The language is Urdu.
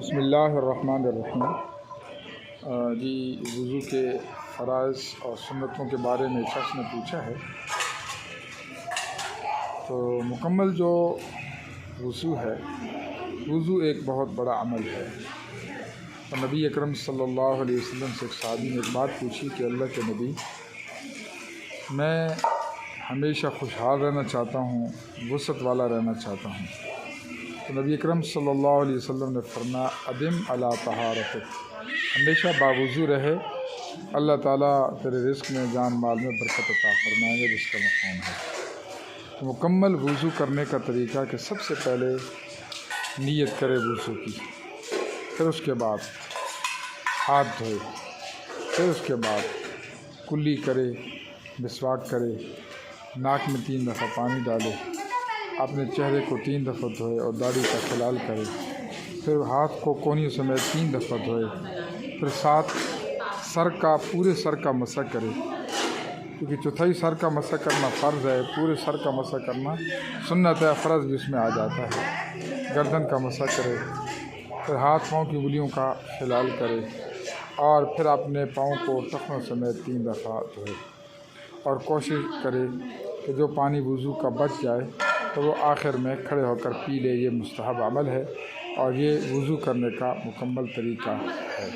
بسم اللہ الرحمن الرحیم۔ جی وضو کے فرائض اور سنتوں کے بارے میں شخص نے پوچھا ہے، تو مکمل جو وضو ہے، وضو ایک بہت بڑا عمل ہے۔ اور نبی اکرم صلی اللہ علیہ وسلم سے ایک صحابی نے ایک بات پوچھی کہ اللہ کے نبی، میں ہمیشہ خوشحال رہنا چاہتا ہوں، وسعت والا رہنا چاہتا ہوں۔ تو نبی اکرم صلی اللہ علیہ وسلم نے فرمایا ادم علی طہارتک، ہمیشہ باوضو رہے، اللہ تعالیٰ تیرے رزق میں، جان مال میں برکت عطا فرمائیں گے، جس کا مفہوم ہے۔ تو مکمل وضو کرنے کا طریقہ کہ سب سے پہلے نیت کرے وضو کی، پھر اس کے بعد ہاتھ دھوئے، پھر اس کے بعد کلی کرے، مسواک کرے، ناک میں 3 دفعہ پانی ڈالے، اپنے چہرے کو 3 دفعہ دھوئے اور داڑھی کا خلال کرے، پھر ہاتھ کو کونیوں سمیت 3 دفعہ دھوئے، پھر ساتھ پورے سر کا مسح کرے، کیونکہ چوتھائی سر کا مسح کرنا فرض ہے، پورے سر کا مسح کرنا سنت ہے، فرض بھی اس میں آ جاتا ہے۔ گردن کا مسح کرے، پھر ہاتھ پاؤں کی انگلیوں کا خلال کرے، اور پھر اپنے پاؤں کو ٹخنوں سمیت 3 دفعہ دھوئے، اور کوشش کرے کہ جو پانی وضو کا بچ جائے تو وہ آخر میں کھڑے ہو کر پی لے۔ یہ مستحب عمل ہے اور یہ وضو کرنے کا مکمل طریقہ ہے۔